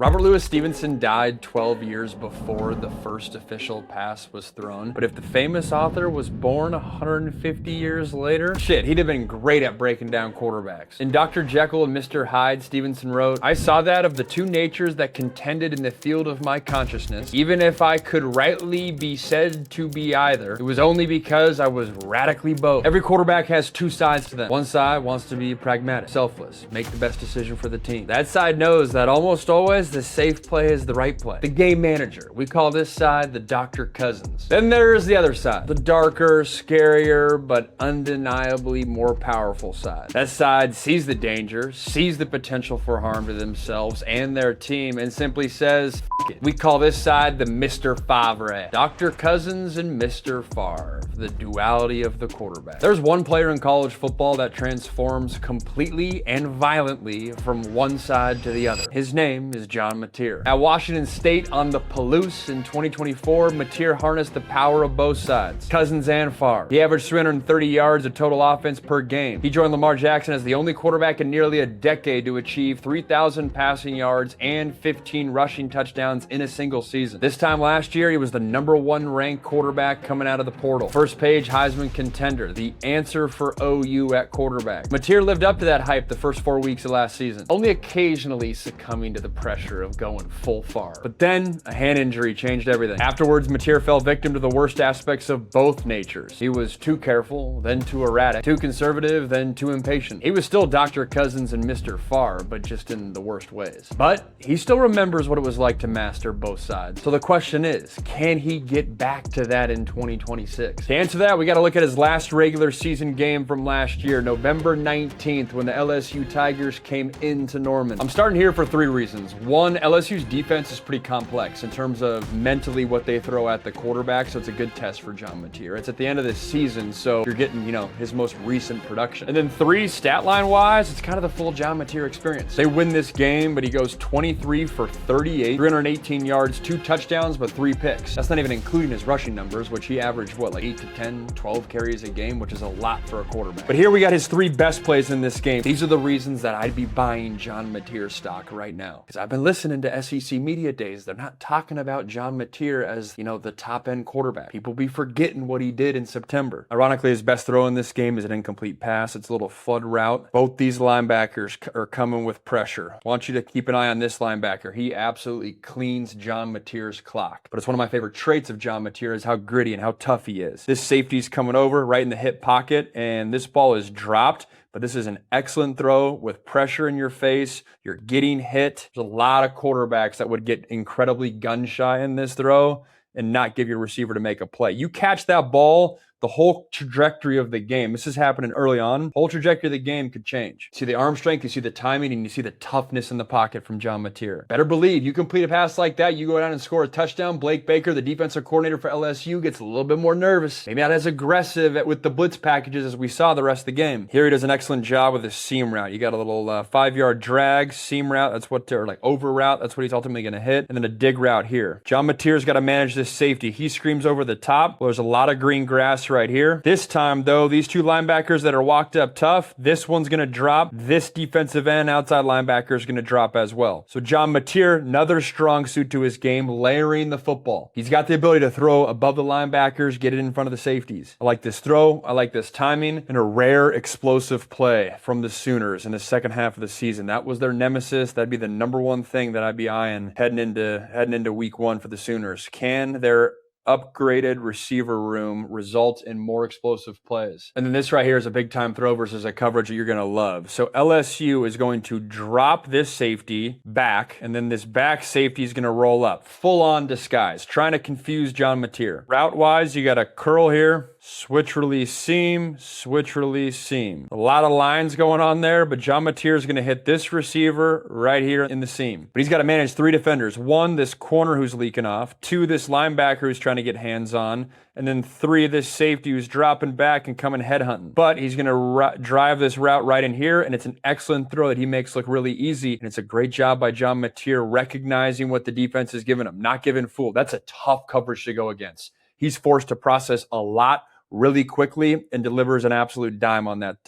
Robert Louis Stevenson died 12 years before the first official pass was thrown, but if the famous author was born 150 years later, shit, he'd have been great at breaking down quarterbacks. In Dr. Jekyll and Mr. Hyde, Stevenson wrote, "I saw that of the two natures that contended in the field of my consciousness, even if I could rightly be said to be either, it was only because I was radically both. Every quarterback has two sides to them. One side wants to be pragmatic, selfless, make the best decision for the team. That side knows that almost always the safe play is the right play. The game manager. We call this side the Dr. Cousins. Then there's the other side, the darker, scarier, but undeniably more powerful side. That side sees the danger, sees the potential for harm to themselves and their team, and simply says, F it. We call this side the Mr. Favre. Dr. Cousins and Mr. Favre, the duality of the quarterback. There's one player in college football that transforms completely and violently from one side to the other. His name is John Mateer. At Washington State on the Palouse in 2024, Mateer harnessed the power of both sides, Cousins and Favre. He averaged 330 yards of total offense per game. He joined Lamar Jackson as the only quarterback in nearly a decade to achieve 3,000 passing yards and 15 rushing touchdowns in a single season. This time last year, he was the #1 ranked quarterback coming out of the portal. First page Heisman contender, the answer for OU at quarterback. Mateer lived up to that hype the first 4 weeks of last season, only occasionally succumbing to the pressure of going full Favre. But then a hand injury changed everything. Afterwards, Mateer fell victim to the worst aspects of both natures. He was too careful, then too erratic, too conservative, then too impatient. He was still Dr. Cousins and Mr. Favre, but just in the worst ways. But he still remembers what it was like to master both sides. So the question is, can he get back to that in 2026? To answer that, we got to look at his last regular season game from last year, November 19th, when the LSU Tigers came into Norman. I'm starting here for 3 reasons. One, LSU's defense is pretty complex in terms of mentally what they throw at the quarterback, so it's a good test for John Mateer. It's at the end of the season, so you're getting, his most recent production. And then 3, stat line wise, it's kind of the full John Mateer experience. They win this game, but he goes 23 for 38, 318 yards, 2 touchdowns, but 3 picks. That's not even including his rushing numbers, which he averaged, 8 to 10, 12 carries a game, which is a lot for a quarterback. But here we got his 3 best plays in this game. These are the reasons that I'd be buying John Mateer stock right now. Because I've been listening to SEC media days. They're not talking about John Mateer as, the top-end quarterback. People be forgetting what he did in September. Ironically, his best throw in this game is an incomplete pass. It's a little flood route. Both these linebackers are coming with pressure. I want you to keep an eye on this linebacker. He absolutely cleans John Mateer's clock. But it's one of my favorite traits of John Mateer is how gritty and how tough he is. This safety's coming over right in the hip pocket, and this ball is dropped. But this is an excellent throw with pressure in your face. You're getting hit. There's a lot of quarterbacks that would get incredibly gun shy in this throw and not give your receiver to make a play. You catch that ball, the whole trajectory of the game. This is happening early on. The whole trajectory of the game could change. You see the arm strength, you see the timing, and you see the toughness in the pocket from John Mateer. Better believe you complete a pass like that, you go down and score a touchdown. Blake Baker, the defensive coordinator for LSU, gets a little bit more nervous. Maybe not as aggressive with the blitz packages as we saw the rest of the game. Here he does an excellent job with his seam route. You got a little 5-yard drag, seam route, that's what, or like over route, that's what he's ultimately going to hit. And then a dig route here. John Mateer's got to manage this safety. He screams over the top. Well, there's a lot of green grass right here. This time, though, these 2 linebackers that are walked up tough, this one's going to drop. This defensive end outside linebacker is going to drop as well. So John Mateer, another strong suit to his game, layering the football. He's got the ability to throw above the linebackers, get it in front of the safeties. I like this throw. I like this timing, and a rare explosive play from the Sooners in the second half of the season. That was their nemesis. That'd be the #1 thing that I'd be eyeing heading into week 1 for the Sooners. Can their upgraded receiver room result in more explosive plays? And then this right here is a big time throw versus a coverage that you're going to love. So LSU is going to drop this safety back, and then this back safety is going to roll up. Full on disguise, trying to confuse John Mateer. Route wise, you got a curl here, switch release seam, switch release seam. A lot of lines going on there, but John Mateer is going to hit this receiver right here in the seam. But he's got to manage 3 defenders. 1, this corner who's leaking off. 2, this linebacker who's trying to get hands on. And then 3, this safety who's dropping back and coming headhunting. But he's going to drive this route right in here, and it's an excellent throw that he makes look really easy. And it's a great job by John Mateer recognizing what the defense is giving him, not giving fooled. That's a tough coverage to go against. He's forced to process a lot really quickly and delivers an absolute dime on that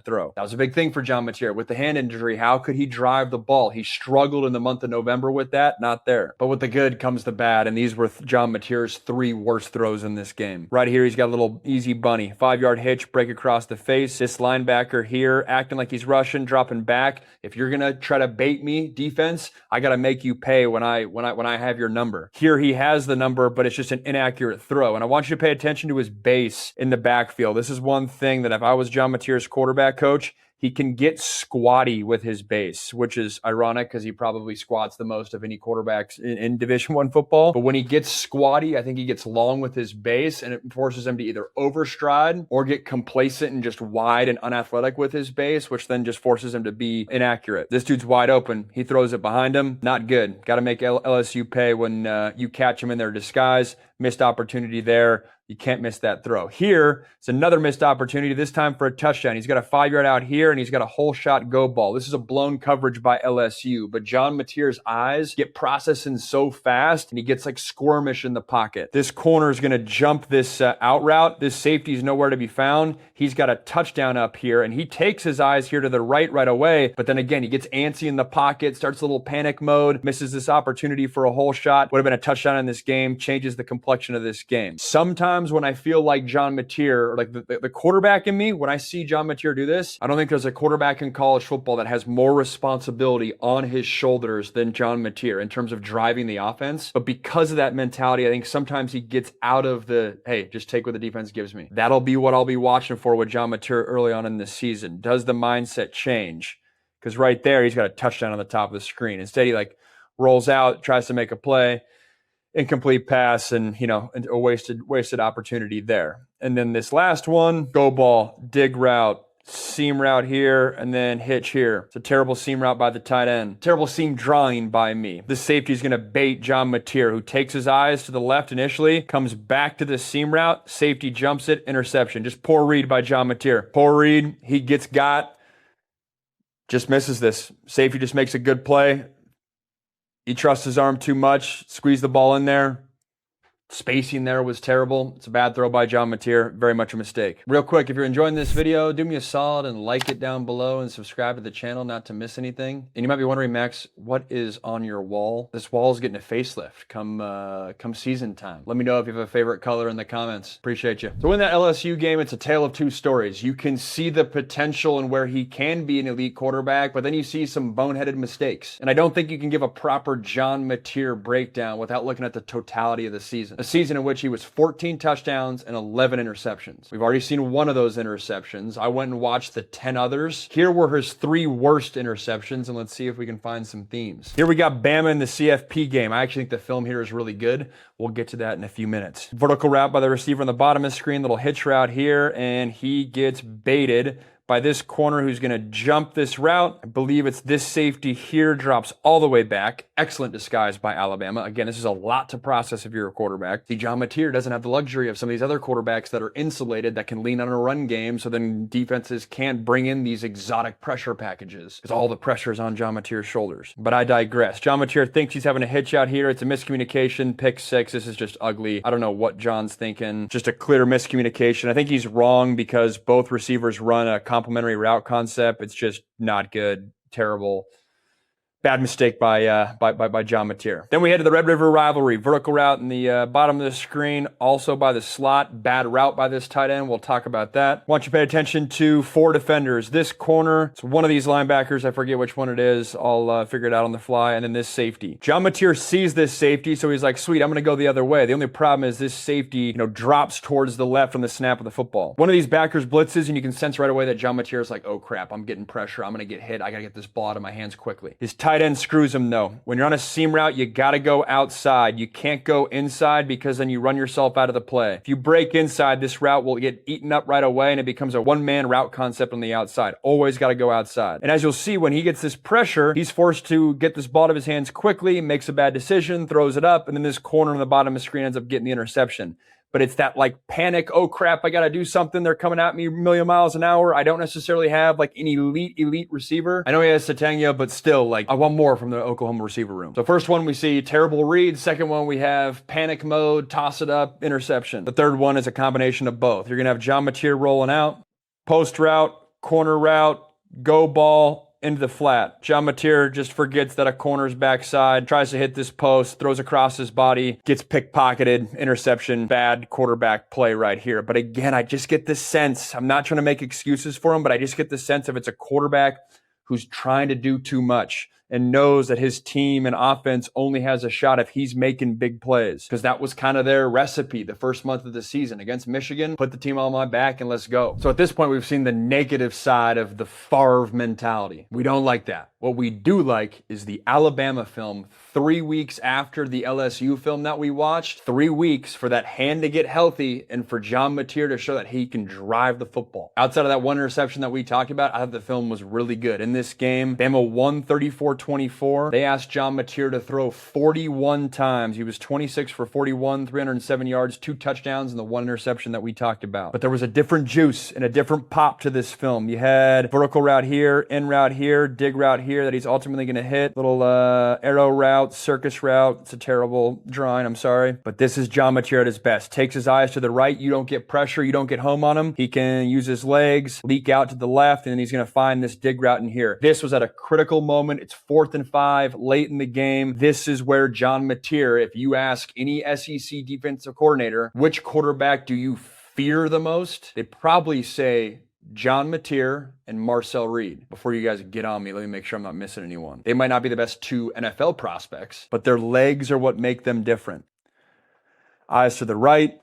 throw. That was a big thing for John Mateer. With the hand injury, how could he drive the ball? He struggled in the month of November with that. Not there. But with the good comes the bad, and these were John Mateer's 3 worst throws in this game. Right here, he's got a little easy bunny. 5-yard hitch, break across the face. This linebacker here acting like he's rushing, dropping back. If you're going to try to bait me, defense, I got to make you pay when I have your number. Here he has the number, but it's just an inaccurate throw. And I want you to pay attention to his base in the backfield. This is one thing that if I was John Mateer's quarterback coach, he can get squatty with his base, which is ironic because he probably squats the most of any quarterbacks in Division I football. But when he gets squatty, I think he gets long with his base, and it forces him to either overstride or get complacent and just wide and unathletic with his base, which then just forces him to be inaccurate. This dude's wide open. He throws it behind him. Not good. Got to make LSU pay when you catch him in their disguise. Missed opportunity there. You can't miss that throw. Here, it's another missed opportunity, this time for a touchdown. He's got a 5-yard out here, and he's got a whole shot go ball. This is a blown coverage by LSU, but John Mateer's eyes get processing so fast, and he gets like squirmish in the pocket. This corner is going to jump this out route. This safety is nowhere to be found. He's got a touchdown up here, and he takes his eyes here to the right away, but then again, he gets antsy in the pocket, starts a little panic mode, misses this opportunity for a whole shot. Would have been a touchdown in this game, changes the complexion of this game. Sometimes when I feel like John Mateer, or like the quarterback in me, when I see John Mateer do this, I don't think there's a quarterback in college football that has more responsibility on his shoulders than John Mateer in terms of driving the offense. But because of that mentality, I think sometimes he gets out of the, hey, just take what the defense gives me. That'll be what I'll be watching for with John Mateer early on in this season. Does the mindset change? Because right there, he's got a touchdown on the top of the screen. Instead, he like rolls out, tries to make a play, incomplete pass, and a wasted opportunity there. And then this last one, go ball, dig route, seam route here, and then hitch here. It's a terrible seam route by the tight end. Terrible seam drawing by me. This safety is going to bait John Mateer, who takes his eyes to the left initially, comes back to the seam route, safety jumps it, interception. Just poor read by John Mateer. Poor read, he gets got, just misses this. Safety just makes a good play. He trusts his arm too much, squeezed the ball in there. Spacing there was terrible. It's a bad throw by John Mateer. Very much a mistake. Real quick, if you're enjoying this video, do me a solid and like it down below and subscribe to the channel not to miss anything. And you might be wondering, Max, what is on your wall? This wall is getting a facelift come season time. Let me know if you have a favorite color in the comments. Appreciate you. So in that LSU game, it's a tale of two stories. You can see the potential and where he can be an elite quarterback, but then you see some boneheaded mistakes. And I don't think you can give a proper John Mateer breakdown without looking at the totality of the season. A season in which he was 14 touchdowns and 11 interceptions. We've already seen one of those interceptions. I went and watched the 10 others. Here were his 3 worst interceptions, and let's see if we can find some themes. Here we got Bama in the CFP game. I actually think the film here is really good. We'll get to that in a few minutes. Vertical route by the receiver on the bottom of the screen, little hitch route here, and he gets baited by this corner who's going to jump this route. I believe it's this safety here, drops all the way back. Excellent disguise by Alabama. Again, this is a lot to process if you're a quarterback. See, John Mateer doesn't have the luxury of some of these other quarterbacks that are insulated, that can lean on a run game, so then defenses can't bring in these exotic pressure packages because all the pressure is on John Mateer's shoulders. But I digress. John Mateer thinks he's having a hitch out here. It's a miscommunication, pick 6. This is just ugly. I don't know what John's thinking. Just a clear miscommunication. I think he's wrong because both receivers run a complementary route concept. It's just not good. Terrible. Bad mistake by John Mateer. Then we head to the Red River rivalry. Vertical route in the bottom of the screen, also by the slot. Bad route by this tight end. We'll talk about that. Want you to pay attention to 4 defenders. This corner, it's one of these linebackers. I forget which one it is. I'll figure it out on the fly. And then this safety. John Mateer sees this safety, so he's like, sweet, I'm going to go the other way. The only problem is this safety, drops towards the left on the snap of the football. One of these backers blitzes, and you can sense right away that John Mateer is like, oh crap, I'm getting pressure. I'm going to get hit. I got to get this ball out of my hands quickly. His tight end screws him though. When you're on a seam route, you got to go outside. You can't go inside because then you run yourself out of the play. If you break inside, this route will get eaten up right away and it becomes a one-man route concept on the outside. Always got to go outside. And as you'll see, when he gets this pressure, he's forced to get this ball out of his hands quickly, makes a bad decision, throws it up, and then this corner on the bottom of the screen ends up getting the interception. but it's that like panic, oh crap, I got to do something. They're coming at me a million miles an hour. I don't necessarily have like an elite receiver. I know he has Satania, but still, like, I want more from the Oklahoma receiver room. So first one we see terrible read. Second one we have panic mode, toss it up, interception. The third one is a combination of both. You're going to have John Mateer rolling out, post route, corner route, go ball, into the flat. John Mateer just forgets that a corner's backside, tries to hit this post, throws across his body, gets pickpocketed, interception, bad quarterback play right here. But again, I just get this sense, I'm not trying to make excuses for him, but I just get the sense if it's a quarterback who's trying to do too much and knows that his team and offense only has a shot if he's making big plays. Because that was kind of their recipe the first month of the season. Against Michigan, put the team on my back and let's go. So at this point, we've seen the negative side of the Favre mentality. We don't like that. What we do like is the Alabama film 3 weeks after the LSU film that we watched. 3 weeks for that hand to get healthy and for John Mateer to show that he can drive the football. Outside of that one interception that we talked about, I thought the film was really good. In this game, Bama won 34-24. They asked John Mateer to throw 41 times. He was 26 for 41, 307 yards, 2 touchdowns, and the 1 interception that we talked about. But there was a different juice and a different pop to this film. You had vertical route here, in route here, dig route here that he's ultimately going to hit. Little arrow route, circus route. It's a terrible drawing, I'm sorry. But this is John Mateer at his best. Takes his eyes to the right. You don't get pressure. You don't get home on him. He can use his legs, leak out to the left, and then he's going to find this dig route in here. This was at a critical moment. It's 4th and 5, late in the game. This is where John Mateer, if you ask any SEC defensive coordinator, which quarterback do you fear the most? They'd probably say John Mateer and Marcel Reed. Before you guys get on me, let me make sure I'm not missing anyone. They might not be the best 2 NFL prospects, but their legs are what make them different. Eyes to the right,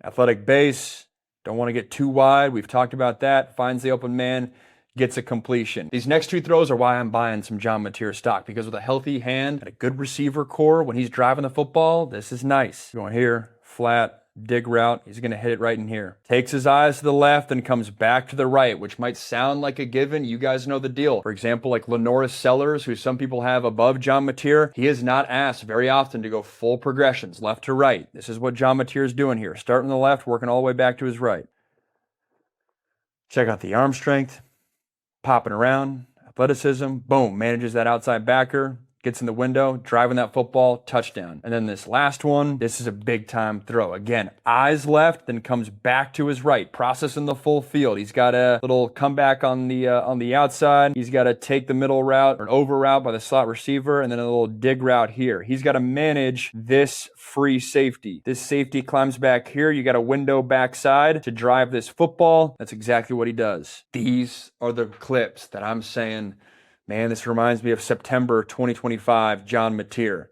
athletic base, don't want to get too wide. We've talked about that. Finds the open man, gets a completion. These next 2 throws are why I'm buying some John Mateer stock, because with a healthy hand and a good receiver core, when he's driving the football, this is nice. Going here, flat, dig route, he's going to hit it right in here. Takes his eyes to the left and comes back to the right, which might sound like a given. You guys know the deal. For example, like Lenoris Sellers, who some people have above John Mateer, he is not asked very often to go full progressions, left to right. This is what John Mateer is doing here. Starting on the left, working all the way back to his right. Check out the arm strength, popping around, athleticism, boom, manages that outside backer, gets in the window, driving that football, touchdown. And then this last one, this is a big time throw. Again, eyes left, then comes back to his right, processing the full field. He's got a little comeback on the outside. He's got to take the middle route or an over route by the slot receiver, and then a little dig route here. He's got to manage this free safety. This safety climbs back here. You got a window backside to drive this football. That's exactly what he does. These are the clips that I'm saying, man, this reminds me of September 2025, John Mateer.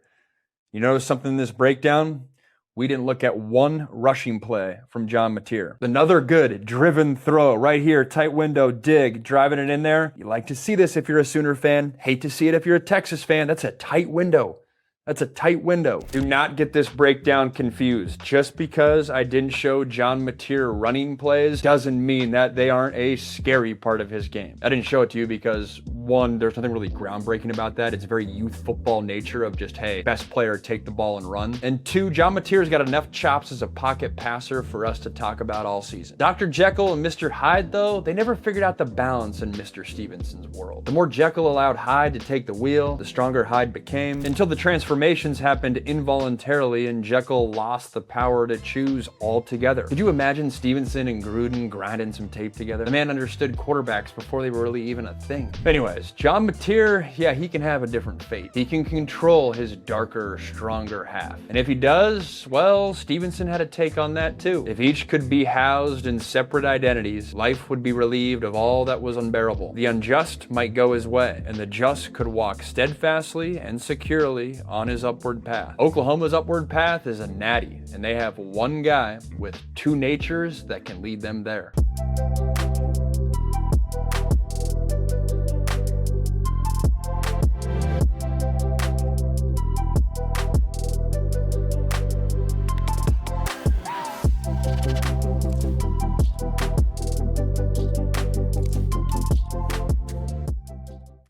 You notice something in this breakdown? We didn't look at one rushing play from John Mateer. Another good driven throw right here, tight window, dig, driving it in there. You like to see this if you're a Sooner fan. Hate to see it if you're a Texas fan. That's a tight window. That's a tight window. Do not get this breakdown confused. Just because I didn't show John Mateer running plays doesn't mean that they aren't a scary part of his game. I didn't show it to you because, one, there's nothing really groundbreaking about that. It's very youth football nature of just, hey, best player, take the ball and run. And 2, John Mateer's got enough chops as a pocket passer for us to talk about all season. Dr. Jekyll and Mr. Hyde, though, they never figured out the balance in Mr. Stevenson's world. The more Jekyll allowed Hyde to take the wheel, the stronger Hyde became, until the transformations happened involuntarily and Jekyll lost the power to choose altogether. Could you imagine Stevenson and Gruden grinding some tape together? The man understood quarterbacks before they were really even a thing. Anyways, John Mateer, yeah, he can have a different fate. He can control his darker, stronger half. And if he does, well, Stevenson had a take on that too. If each could be housed in separate identities, life would be relieved of all that was unbearable. The unjust might go his way, and the just could walk steadfastly and securely on his upward path. Oklahoma's upward path is a natty, and they have one guy with 2 natures that can lead them there.